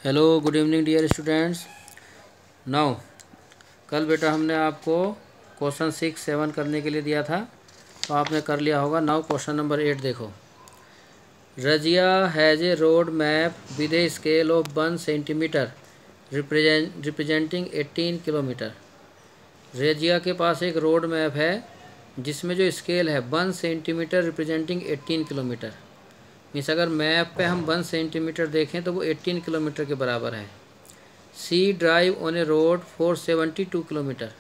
Hello good evening dear students. Now कल बेटा हमने आपको क्वेश्चन 6, 7 करने के लिए दिया था, तो आपने कर लिया होगा। नाउ क्वेश्चन नंबर 8 देखो। Razia has a road map with a scale of 1 centimetre representing 18 kilometre. Razia के पास एक रोड मैप है जिसमें जो स्केल है 1 सेंटीमीटर रिप्रेजेंटिंग 18 किलोमीटर। मीन्स अगर मैप पे हम 1 सेंटीमीटर देखें तो वो 18 किलोमीटर के बराबर है। She drive on a road for 72 kilometre.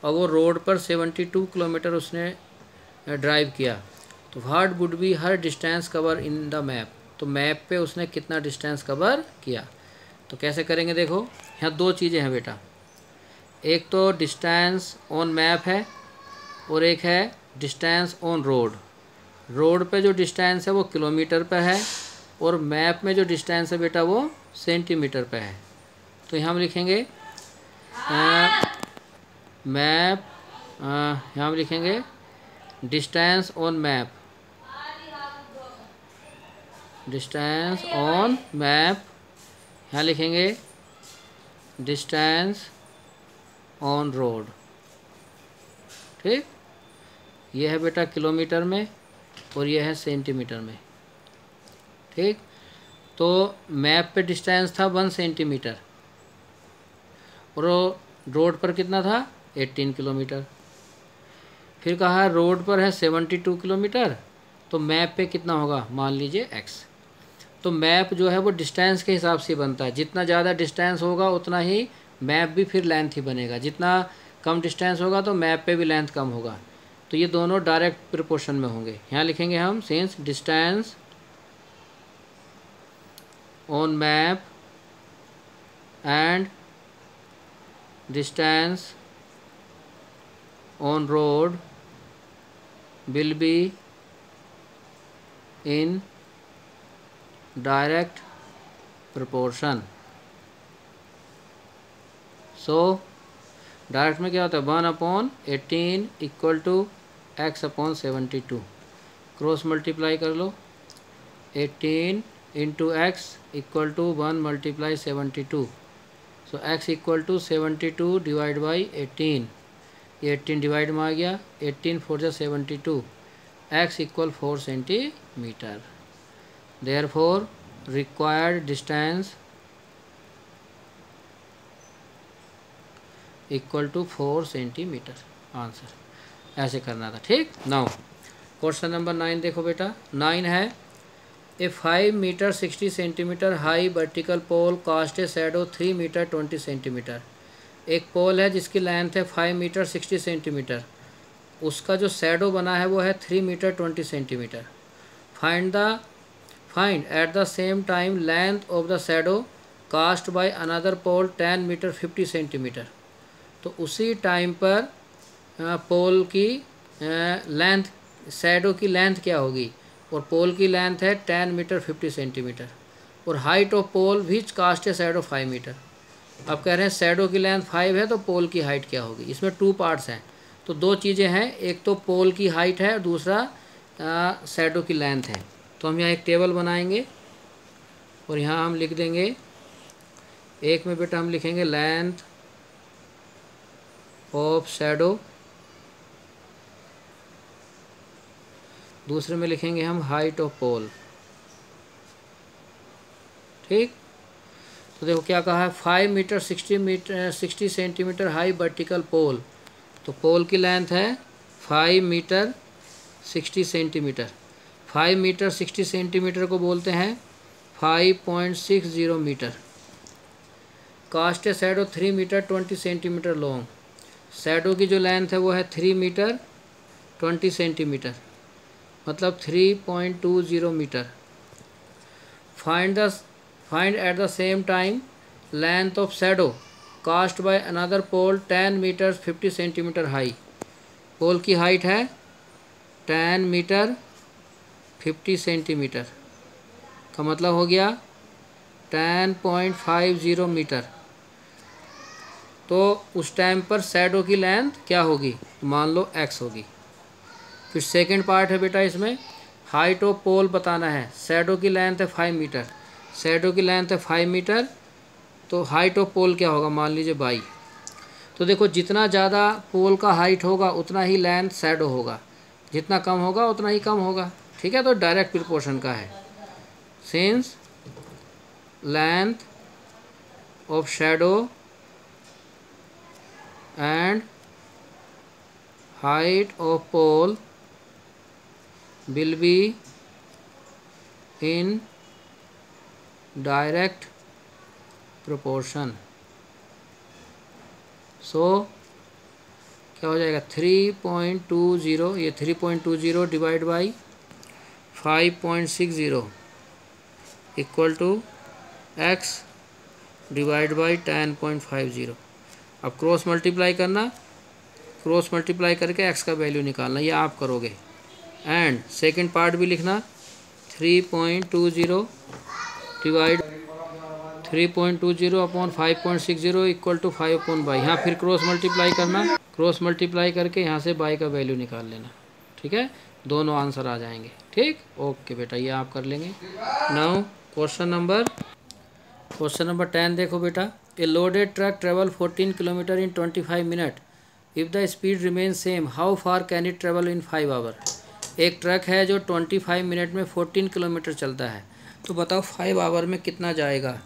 और वो रोड पर 72 किलोमीटर उसने ड्राइव किया, तो what would be her distance cover in the map. तो मैप पे उसने कितना डिस्टेंस कवर किया। तो कैसे करेंगे देखो, यहाँ दो चीज़ें हैं बेटा। एक तो डिस्टेंस ऑन मैप है और एक है डिस्टेंस ऑन रोड। रोड पे जो डिस्टेंस है वो किलोमीटर पे है और मैप में जो डिस्टेंस है बेटा वो सेंटीमीटर पे है। तो यहाँ हम लिखेंगे मैप, यहाँ हम लिखेंगे distance on map. Distance on map, यहाँ लिखेंगे डिस्टेंस ऑन रोड। ठीक, ये है बेटा किलोमीटर में और ये है सेंटीमीटर में। ठीक, तो मैप पे डिस्टेंस था 1 सेंटीमीटर और रोड पर कितना था 18 किलोमीटर। फिर कहा रोड पर है 72 किलोमीटर, तो मैप पे कितना होगा, मान लीजिए x। तो मैप जो है वो डिस्टेंस के हिसाब से बनता है। जितना ज़्यादा डिस्टेंस होगा उतना ही मैप भी फिर लेंथ ही बनेगा। जितना कम डिस्टेंस होगा तो मैप पे भी लेंथ कम होगा। तो ये दोनों डायरेक्ट प्रोपोर्शन में होंगे। यहाँ लिखेंगे हम since distance on map and distance on road will be in direct proportion। so direct में क्या होता है 1/18 equal to x/72। Cross multiply कर लो, 18 into x equal to 1 × 72। So x equal to 72 divide by 18। ये 18 डिवाइड में आ गया, 18 4 जा 72, x equal 4 centimetre. Therefore required distance equal to 4 centimetre. Answer ऐसे करना था। ठीक, नाउ क्वेश्चन नंबर 9 देखो बेटा। 9 है a 5 metre 60 centimetre high vertical pole cast a shadow 3 metre 20 centimetre. एक पोल है जिसकी लेंथ है 5 मीटर 60 सेंटीमीटर, उसका जो शैडो बना है वो है 3 metre 20 centimetre. Find at the same time length of the shadow cast by another pole 10 metre 50 centimetre. तो उसी टाइम पर पोल की लेंथ, शैडो की लेंथ क्या होगी, और पोल की लेंथ है 10 मीटर 50 सेंटीमीटर और height of pole which cast a shadow 5 metre. अब कह रहे हैं शैडो की लेंथ 5 है तो पोल की हाइट क्या होगी। इसमें 2 पार्ट्स हैं, तो 2 चीज़ें हैं, एक तो पोल की हाइट है और दूसरा शैडो की लेंथ है। तो हम यहाँ एक टेबल बनाएंगे और यहाँ हम लिख देंगे, एक में बेटा हम लिखेंगे लेंथ ऑफ शैडो, दूसरे में लिखेंगे हम हाइट ऑफ पोल। ठीक, तो देखो क्या कहा है, 5 metre 60 centimetre high vertical pole. तो पोल की लेंथ है 5 मीटर 60 सेंटीमीटर। 5 मीटर 60 सेंटीमीटर को बोलते हैं 5.60 metre. Cast a shadow 3 metre 20 centimetre long. Shadow की जो लेंथ है वो है 3 मीटर 20 सेंटीमीटर, मतलब 3.20 metre. Find at the same time length of shadow cast by another pole 10 metre 50 centimetre high. Pole की हाइट है 10 मीटर 50 सेंटीमीटर, का मतलब हो गया 10.50 मीटर। तो उस टाइम पर शैडो की लेंथ क्या होगी, तो मान लो x होगी। फिर सेकंड पार्ट है बेटा, इसमें हाइट ऑफ पोल बताना है। शैडो की लेंथ है 5 मीटर, शैडो की लेंथ है 5 मीटर तो हाइट ऑफ पोल क्या होगा, मान लीजिए बाई। तो देखो जितना ज़्यादा पोल का हाइट होगा उतना ही लेंथ शैडो होगा, जितना कम होगा उतना ही कम होगा। ठीक है, तो डायरेक्ट प्रोपोर्शन का है। Since length of shadow and height of pole will be in direct proportion, so क्या हो जाएगा 3.20, ये 3.20 divide by 5.60 equal to x divide by 10.50। अब क्रॉस मल्टीप्लाई करना, क्रॉस मल्टीप्लाई करके x का वैल्यू निकालना, ये आप करोगे। एंड सेकंड पार्ट भी लिखना, 3.20 डिवाइड 3.20 अपॉन 5.60 इक्वल टू 5/बाई। यहाँ फिर क्रॉस मल्टीप्लाई करना, क्रॉस मल्टीप्लाई करके यहाँ से बाई का वैल्यू निकाल लेना। ठीक है, दोनों आंसर आ जाएंगे। ठीक, ओके बेटा, ये आप कर लेंगे। नाउ क्वेश्चन नंबर 10 देखो बेटा। A loaded truck travel 14 kilometre in 25 minute. If the speed remain same how far can it travel in 5 hour. एक ट्रक है जो 25 मिनट में 14 किलोमीटर चलता है, तो बताओ 5 आवर में कितना जाएगा।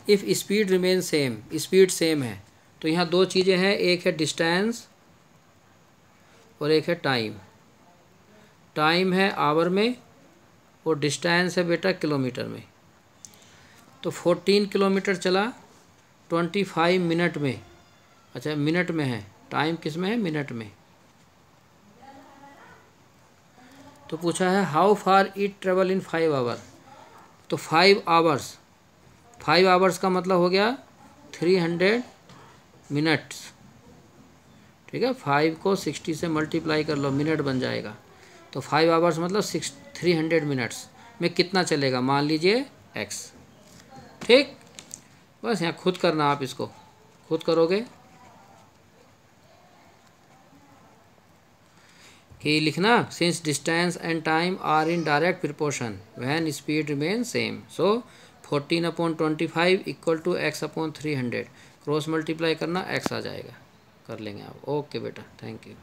If speed remain same, speed same है, तो यहाँ दो चीज़ें हैं, एक है डिस्टेंस और एक है टाइम। टाइम है आवर में और डिस्टेंस है बेटा किलोमीटर में। तो 14 किलोमीटर चला 25 मिनट में, अच्छा मिनट में है, टाइम किस में है, मिनट में। तो पूछा है how far it travel in 5 hour. तो 5 आवर्स, 5 आवर्स का मतलब हो गया 300 मिनट्स। ठीक है, 5 को 60 से मल्टीप्लाई कर लो, मिनट बन जाएगा। तो 5 आवर्स मतलब 300 मिनट्स में कितना चलेगा, मान लीजिए x। ठीक, बस यहाँ खुद करना, आप इसको खुद करोगे कि लिखना, since distance and time are in direct proportion when speed remain same, so 14/25 equal to x/300। Cross multiply करना, x आ जाएगा। कर लेंगे आप। ओके बेटा, थैंक यू।